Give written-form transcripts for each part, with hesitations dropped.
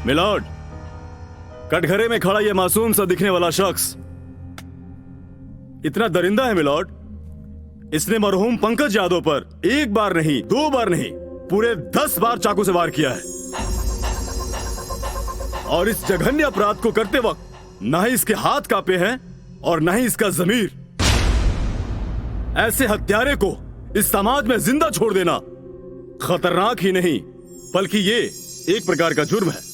Milord, कटघरे में खड़ा यह मासूम सा दिखने वाला शख्स इतना दरिंदा है मिलॉर्ड, इसने मरहूम पंकज यादव पर एक बार नहीं, 2 बार नहीं, पूरे 10 बार चाकू से वार किया है। और इस जघन्य अपराध को करते वक्त ना ही इसके हाथ कांपे हैं और ना ही इसका जमीर। ऐसे हत्यारे को इस समाज में जिंदा छोड़ देना खतरनाक ही नहीं बल्कि ये एक प्रकार का जुर्म है।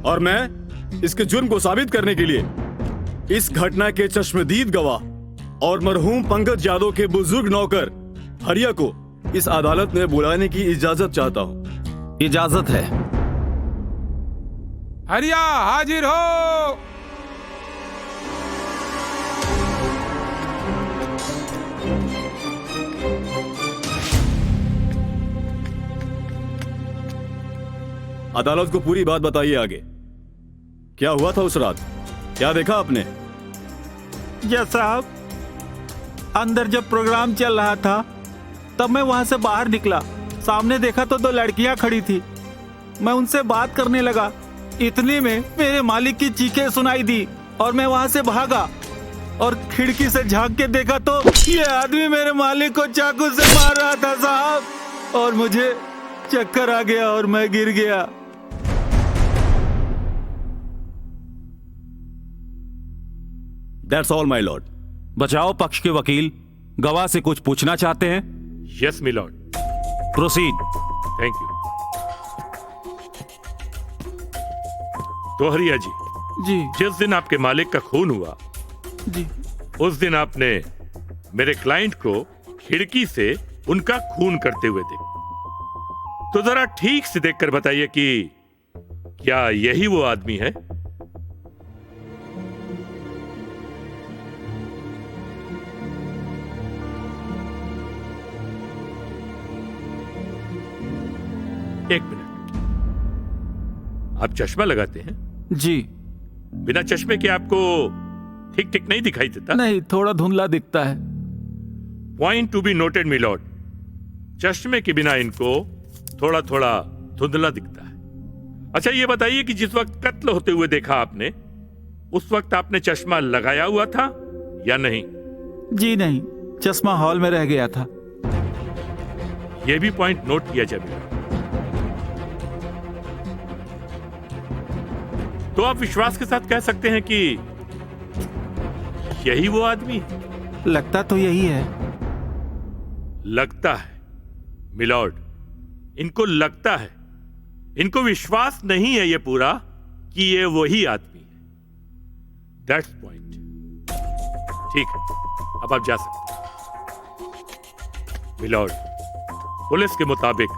और मैं इसके जुर्म को साबित करने के लिए इस घटना के चश्मदीद गवाह और मरहूम पंकज यादव के बुजुर्ग नौकर हरिया को इस अदालत में बुलाने की इजाजत चाहता हूं। इजाजत है। हरिया हाजिर हो। अदालत को पूरी बात बताइए। आगे क्या हुआ था उस रात, क्या देखा आपने? जज साहब, अंदर जब प्रोग्राम चल रहा था तब मैं वहां से बाहर निकला, सामने देखा तो 2 लड़कियां खड़ी थी। मैं उनसे बात करने लगा, इतने में मेरे मालिक की चीखें सुनाई दी और मैं वहां से भागा और खिड़की से झांक के देखा तो ये आदमी मेरे मालिक को चाकू से मार रहा था साहब, और मुझे चक्कर आ गया और मैं गिर गया। That's all, my lord. बचाओ पक्ष के वकील गवाह से कुछ पूछना चाहते हैं? Yes milord. Proceed. Thank you. तो हरिया जी, जिस दिन आपके मालिक का खून हुआ जी, उस दिन आपने मेरे क्लाइंट को खिड़की से उनका खून करते हुए देखा। तो जरा ठीक से देखकर बताइए कि क्या यही वो आदमी है? एक मिनट, आप चश्मा लगाते हैं? जी। बिना चश्मे के आपको ठीक ठीक नहीं दिखाई देता? नहीं, थोड़ा धुंधला दिखता है। Point to be noted milord, चश्मे के बिना इनको थोड़ा थोड़ा धुंधला दिखता है। अच्छा ये बताइए कि जिस वक्त कत्ल होते हुए देखा आपने, उस वक्त आपने चश्मा लगाया हुआ था या नहीं? जी नहीं, चश्मा हॉल में रह गया था। यह भी पॉइंट नोट किया जाए। तो आप विश्वास के साथ कह सकते हैं कि यही वो आदमी है? लगता तो यही है। लगता है मिलॉर्ड, इनको लगता है, इनको विश्वास नहीं है ये पूरा कि ये वही आदमी है। That's point. ठीक है, अब आप जा सकते हैं। मिलॉर्ड, पुलिस के मुताबिक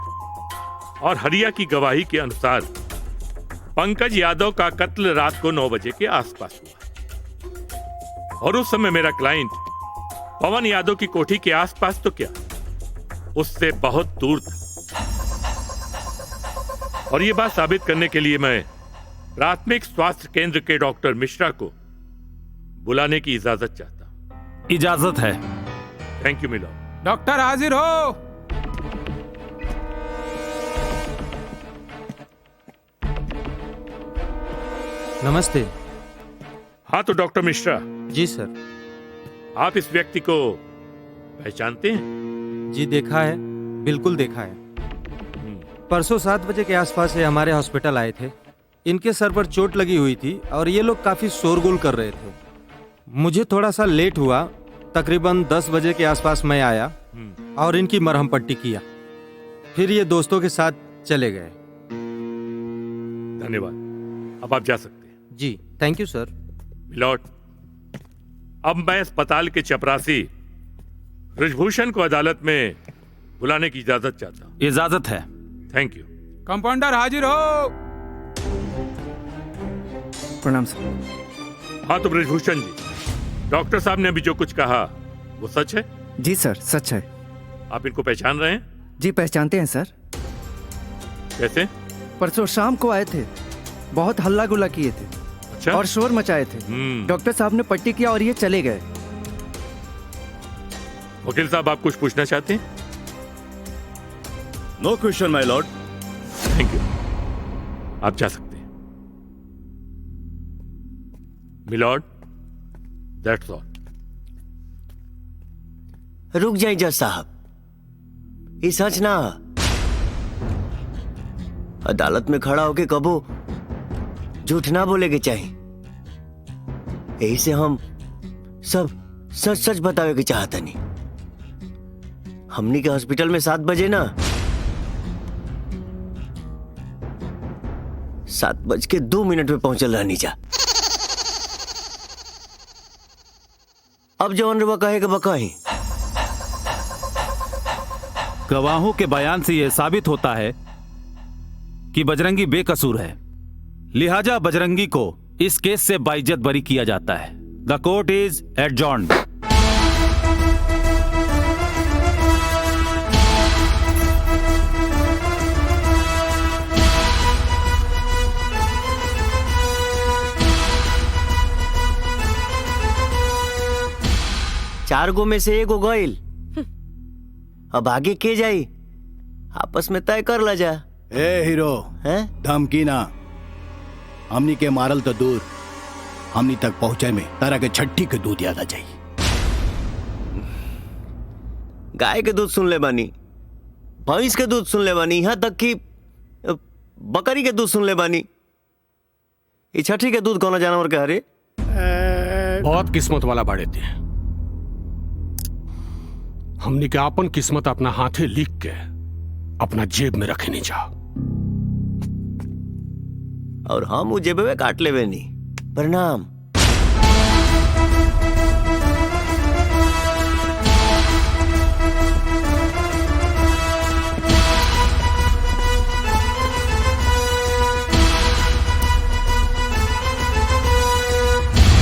और हरिया की गवाही के अनुसार पंकज यादव का कत्ल रात को 9 बजे के आसपास हुआ और उस समय मेरा क्लाइंट पवन यादव की कोठी के आसपास तो क्या, उससे बहुत दूर था। और यह बात साबित करने के लिए मैं प्राथमिक स्वास्थ्य केंद्र के डॉक्टर मिश्रा को बुलाने की इजाजत चाहता हूं। इजाजत है। Thank you milord. डॉक्टर हाजिर हो। नमस्ते। हाँ तो डॉक्टर मिश्रा, जी सर। आप इस व्यक्ति को पहचानते हैं? जी देखा है, बिल्कुल देखा है। परसों 7 बजे के आसपास ये हमारे हॉस्पिटल आए थे। इनके सर पर चोट लगी हुई थी और ये लोग काफी शोरगुल कर रहे थे। मुझे थोड़ा सा लेट हुआ, तकरीबन 10 बजे के आसपास मैं आया और इनकी मरहम पट्टी किया, फिर ये दोस्तों के साथ चले गए। धन्यवाद, अब आप जा सकते हैं। जी थैंक यू सर। मिलॉर्ड, अब मैं अस्पताल के चपरासी ब्रजभूषण को अदालत में बुलाने की इजाजत चाहता हूं। इजाजत है। Thank you. कंपाउंडर हाजिर हो। प्रणाम सर। हाँ तो ब्रजभूषण जी, डॉक्टर साहब ने अभी जो कुछ कहा वो सच है? जी सर, सच है। आप इनको पहचान रहे हैं? जी पहचानते हैं सर। कैसे? परसों शाम को आए थे, बहुत हल्ला गुल्ला किए थे। अच्छा? और शोर मचाए थे। डॉक्टर साहब ने पट्टी किया और ये चले गए। वकील साहब, आप कुछ पूछना चाहते हैं? No question my lord. Thank you, आप जा सकते हैं। Milord, that's all. रुक जाइए जज साहब, ये सच ना। अदालत में खड़ा होके कबो झूठ ना बोले के चाहिए। यही से हम सब सच सच बतावे के चाहता नहीं। हमनी के हॉस्पिटल में 7 बजे ना 7:02 पे पहुंचल रहनी जा। अब जवन रुआ कहे के बकाही। गवाहों के बयान से यह साबित होता है कि बजरंगी बेकसूर है, लिहाजा बजरंगी को इस केस से बाइज्जत बरी किया जाता है। The court is adjourned. चार गो में से एगो गइल, अब आगे के जाई आपस में तय कर ला जा। ए हीरो, हैं? धमकी ना। हमनी के मारल तो दूर, हमनी तक पहुंचे में तारा के छट्टी के दूध याद आ जाई। गाय के दूध सुन ले बानी, भैंस के दूध सुन ले बानी, यहाँ तक कि बकरी के दूध सुन ले बानी। ये छठी के दूध कौन जानवर के हरे? बहुत किस्मत वाला बाड़े थे। हमनी के आपन किस्मत अपना हाथे लिख के अपना जेब में रखे नहीं जा। और हम वो जेबे में काट लेवे नहीं। प्रणाम।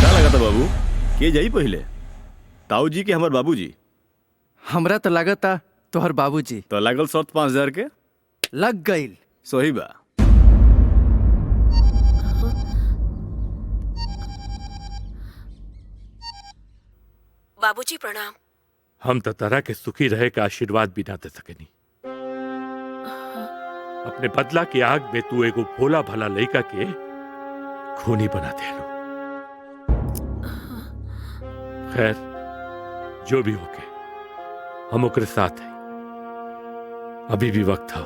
क्या लगा था बाबू के जाई पहले? ताऊ जी के हमार बाबूजी? हमरा तो लागता तोहर बाबूजी। तो लागल शर्त 5000 के? लग गईल। सही बा। बाबूजी प्रणाम। हम तो तरह के सुखी रहे का आशीर्वाद भी ना दे सके नहीं। अपने बदला की आग में तू एगो भोला भला लड़का के खूनी बना दे लो। खैर जो भी होके हम ओकरे साथ हैं। अभी भी वक्त था।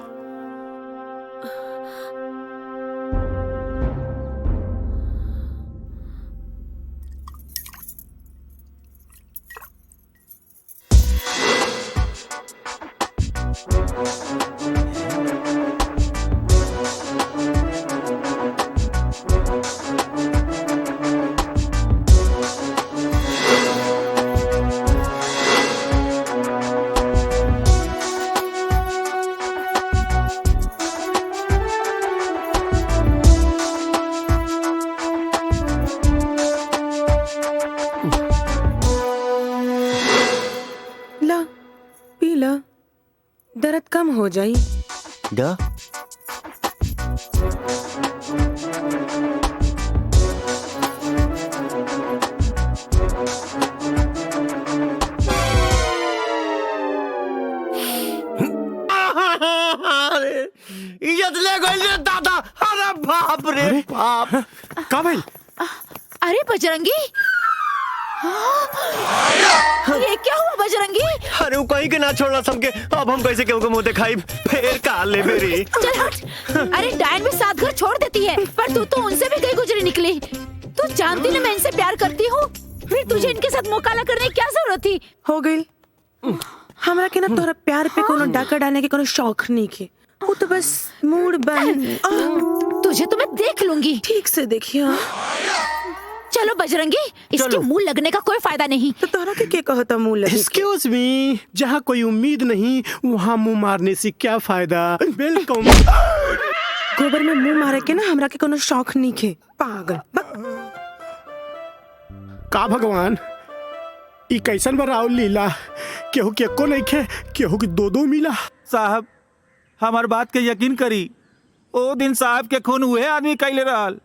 दर्द कम हो जाई। डा इज्जत ले गइल रे दादा। अरे बाप रे बाप। का भाई? अरे बजरंगी, ये क्या हुआ बजरंगी? अरे वो कहीं के ना छोड़ना सबके। अब हम कैसे केहू के मुंह दिखाई? फिर काल ले मेरी। चल हट। अरे डायन भी 7 घर छोड़ देती है, पर तू तो उनसे भी गई गुजरी निकली। तू जानती ना मैं इनसे प्यार करती हूँ, फिर तुझे इनके साथ मुकाला करने की क्या जरूरत थी? हो गई। हमरा के ना तोरा प्यार पे कोनो डाका डालने के कोनो शौक नहीं के। वो तो बस मूड बन। तुझे तो मैं देख लूंगी। ठीक से देखिए। चलो बजरंगी, इसके मुंह लगने का कोई फायदा नहीं। तो तोरा के कहता मुंह लगे? एक्सक्यूज मी, जहाँ कोई उम्मीद नहीं वहाँ मुंह मारने से क्या फायदा? वेलकम। गोबर में मुंह मारे के ना हमरा के कोनो शौक नहीं के। पागल का भगवान, ई कैसन बराव लीला? केहू के को नहीं खे, केहू के दो मिला। साहब हमार बात के यकीन करी, ओ दिन साहब के खून हुए आदमी कैले रहल,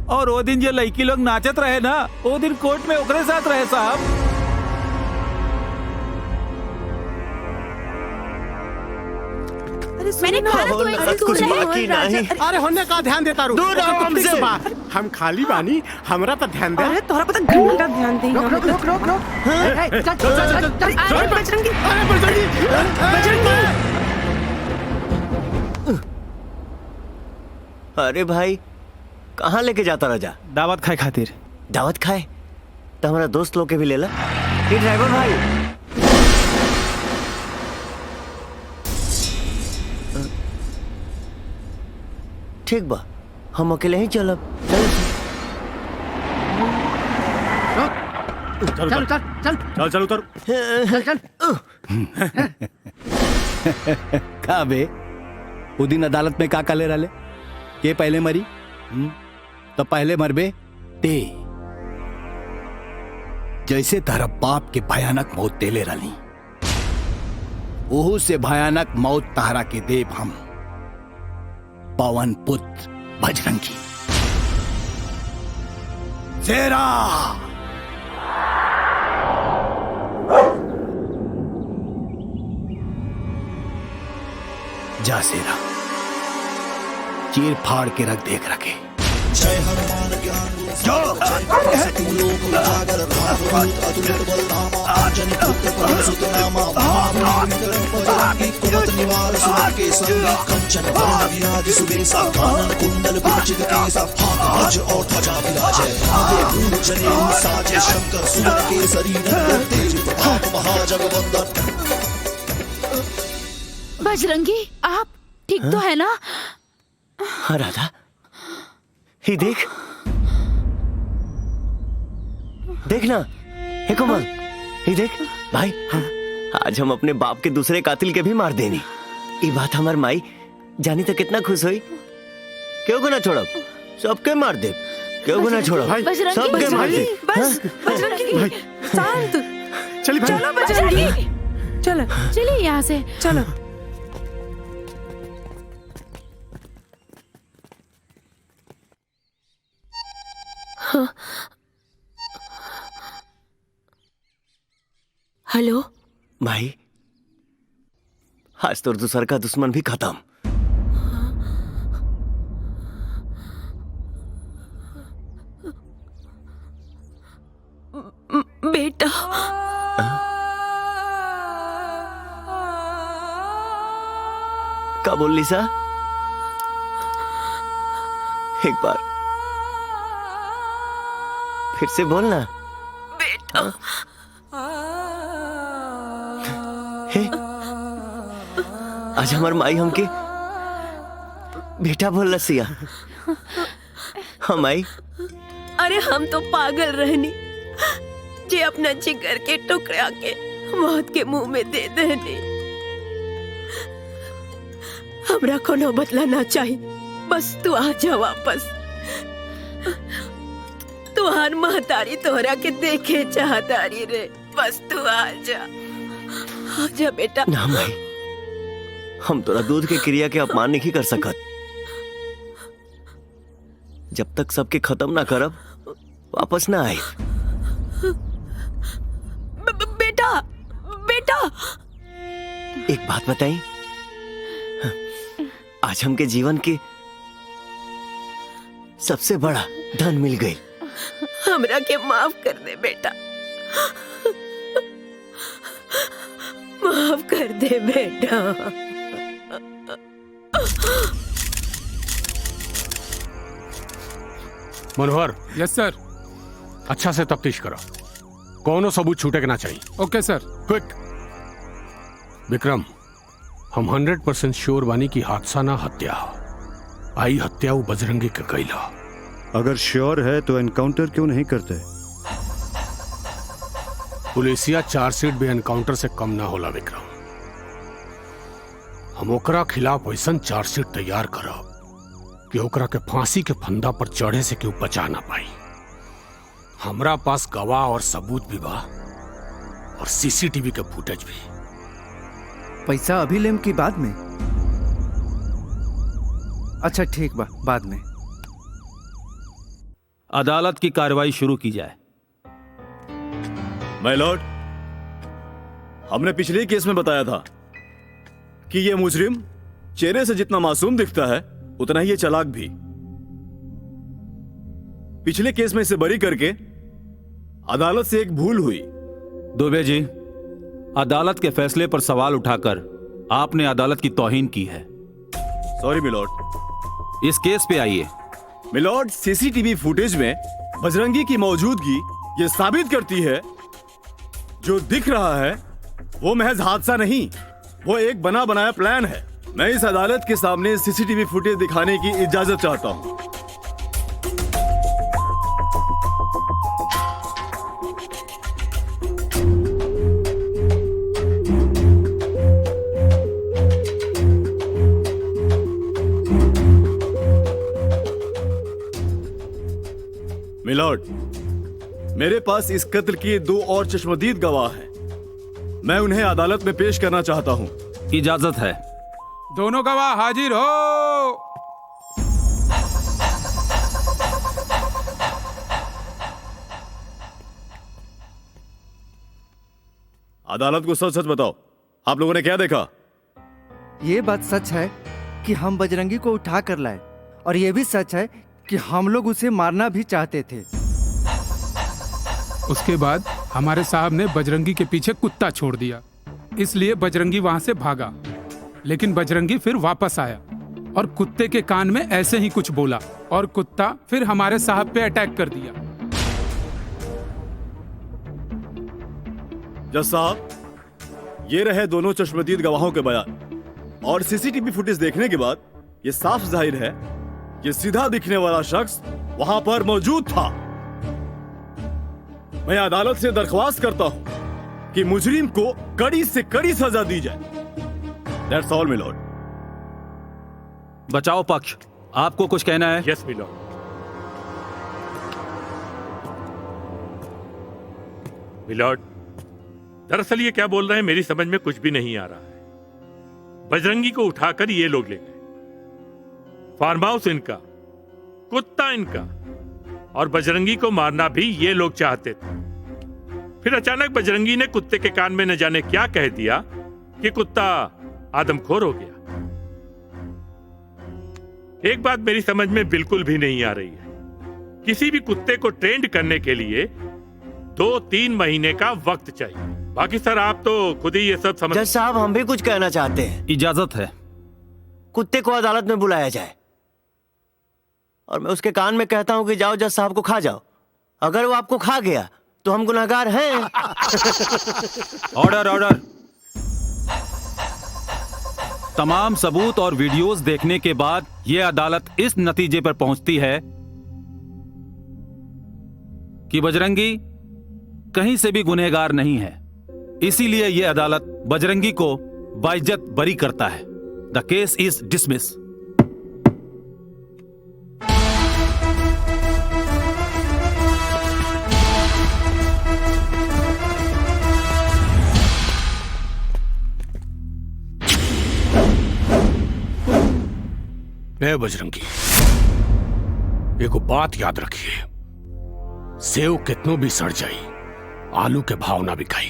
और वो दिन जो लड़की लोग नाचत रहे ना, वो दिन कोर्ट में ओकरे साथ रहे साहब। अरे मैंने कहा ना तू इनसे दूर कुछ रहे। बाकी नहीं। अरे होने का ध्यान देता रू दूर रहो हमसे। हम खाली बानी, हमरा तो ध्यान दे। अरे तोहरा पता घंटा ध्यान दे रोक रोक रोक रोक रोक चल चल चल चल अरे बजरंगी अरे बजरंगी, अरे भाई कहाँ लेके जाता राजा? दावत खाए खातिर। दावत खाए तो हमारा दोस्त लोग के भी ले ला। ये ड्राइवर भाई, ठीक बा, हम अकेले ही चलब। चल चल उतर, चल चल चल उतर। चल चल का बे वो दिन अदालत में का काले रहे के पहले मरी? तो पहले मरबे ते जैसे तारा बाप के भयानक मौत देले रही, ओहू से भयानक मौत तारा के देव हम पवन पुत्र बजरंगी। शेरा जा शेरा, चीर फाड़ के रख देख रखे। बजरंगी आप ठीक तो है ना? हाँ राधा, ही देख देखना, हे कमल, ही देख भाई, आज हम अपने बाप के दूसरे कातिल के भी मार देनी। ये बात हमार माई जानी तो कितना खुश हुई। क्यों को ना छोड़ब, सबके मार दे। क्यों को ना छोड़ब, बजरंगी, सबके मार दे। बस बजरंगी शांत। चल भाई, चलो बजरंगी, चलो चलिए यहाँ से। चलो। हेलो भाई, आज तो दूसर का दुश्मन भी खत्म। बेटा क्या बोल लीसा? एक बार फिर से बोलना। बेटा हे, आज हमार माई हमके बेटा बोल रसिया। हम आई, अरे हम तो पागल रहनी जे अपना जिगर के टुकड़ा के मौत के मुंह में दे देनी। हमरा कोनो बदला ना चाहिए, बस तू आ जा वापस। तुहार महतारी तोहरा के देखे चाहतारी रे, बस तू आ जा बेटा। ना माई, हम तोरा दूध के क्रिया के अपमान नहीं कर सकत। जब तक सबके खत्म ना करब, वापस ना आए। बेटा बेटा एक बात बताई, आज हमके जीवन के सबसे बड़ा धन मिल गई। हमरा के माफ कर दे बेटा, माफ कर दे बेटा। मनोहर। Yes sir. अच्छा से तफ्तीश करो, कौनो सबूत छूटे के ना चाहिए। Okay sir. क्विक। विक्रम, हम 100% श्योर बानी की हादसा ना हत्या आई। हत्या वो बजरंगी के कैला। अगर श्योर है तो एनकाउंटर क्यों नहीं करते? पुलिसिया चार्जशीट भी एनकाउंटर से कम ना होला विक्रम। हम ओकरा खिलाफ वैसन चार्जशीट तैयार करब कि ओकरा के फांसी के फंदा पर चढ़े से क्यों बचा ना पाई। हमरा पास गवाह और सबूत भी बा और सीसीटीवी के फुटेज भी। पैसा अभी लेम की बाद में? अच्छा ठीक बा, बाद में। अदालत की कार्रवाई शुरू की जाए। माय लॉर्ड, हमने पिछले केस में बताया था कि ये मुजरिम चेहरे से जितना मासूम दिखता है उतना ही ये चालाक भी। पिछले केस में इसे बरी करके अदालत से एक भूल हुई। दुबे जी, अदालत के फैसले पर सवाल उठाकर आपने अदालत की तौहीन की है। Sorry milord. इस केस पे आइए। मिलॉर्ड, सीसीटीवी फुटेज में बजरंगी की मौजूदगी ये साबित करती है जो दिख रहा है वो महज हादसा नहीं, वो एक बना बनाया प्लान है। मैं इस अदालत के सामने सीसीटीवी फुटेज दिखाने की इजाजत चाहता हूं। मिलॉर्ड, मेरे पास इस कत्ल के 2 और चश्मदीद गवाह हैं। मैं उन्हें अदालत में पेश करना चाहता हूं। इजाजत है। दोनों गवाह हाजिर हो। अदालत को सच सच बताओ, आप लोगों ने क्या देखा? ये बात सच है कि हम बजरंगी को उठा कर लाए, और ये भी सच है कि हम लोग उसे मारना भी चाहते थे। उसके बाद हमारे साहब ने बजरंगी के पीछे कुत्ता छोड़ दिया, इसलिए बजरंगी वहां से भागा। लेकिन बजरंगी फिर वापस आया और कुत्ते के कान में ऐसे ही कुछ बोला और कुत्ता फिर हमारे साहब पे अटैक कर दिया। जज साहब, ये रहे दोनों चश्मदीद गवाहों के बयान, और सीसीटीवी फुटेज देखने के बाद ये साफ जाहिर है कि सीधा दिखने वाला शख्स वहां पर मौजूद था। मैं अदालत से दरख्वास्त करता हूं कि मुजरिम को कड़ी से कड़ी सजा दी जाए। That's all, my lord. बचाओ पक्ष, आपको कुछ कहना है? Yes milord. मिलॉर्ड, दरअसल ये क्या बोल रहे हैं मेरी समझ में कुछ भी नहीं आ रहा है। बजरंगी को उठाकर ये लोग ले गए, फार्म हाउस इनका, कुत्ता इनका, और बजरंगी को मारना भी ये लोग चाहते थे। फिर अचानक बजरंगी ने कुत्ते के कान में न जाने क्या कह दिया कि कुत्ता आदमखोर हो गया। एक बात मेरी समझ में बिल्कुल भी नहीं आ रही है। किसी भी कुत्ते को ट्रेंड करने के लिए 2-3 महीने का वक्त चाहिए। बाकी सर आप तो खुद ही ये सब समझ। जज साहब, हम भी कुछ कहना चाहते हैं। इजाजत है। कुत्ते को अदालत में बुलाया जाए और मैं उसके कान में कहता हूं कि जाओ जज साहब को खा जाओ। अगर वो आपको खा गया तो हम गुनहगार हैं। Order, order. तमाम सबूत और वीडियोस देखने के बाद यह अदालत इस नतीजे पर पहुंचती है कि बजरंगी कहीं से भी गुनहगार नहीं है। इसीलिए यह अदालत बजरंगी को बाइज्जत बरी करता है। The case is dismiss. Bajrangi, एगो बात याद रखिए, सेव कितनों भी सड़ जाई, आलू के भाव ना बिकाई।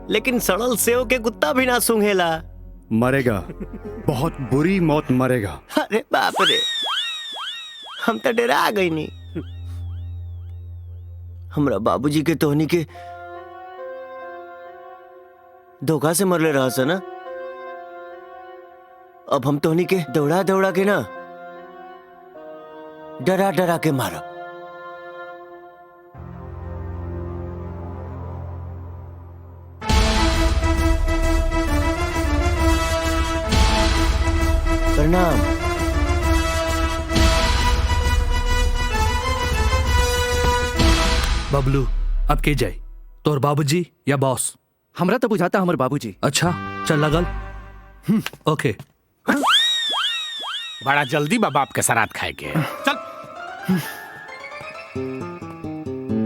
लेकिन सड़ल सेव के कुत्ता भी ना सूंघेला। मरेगा, बहुत बुरी मौत मरेगा। अरे बाप रे, हम तो डरा गई नहीं। हमरा बाबूजी के तोहनी के धोखा से मरले रहा सा ना। अब हम तोहनी के दौड़ा दौड़ा के ना डरा डरा के मारा। प्रणाम। बबलू, अब के जाए, तोर बाबूजी या बॉस? हमरा तो बुझाता हमर बाबूजी। अच्छा चल लगल। ओके। बड़ा जल्दी बाप के सराद खाए के। चल।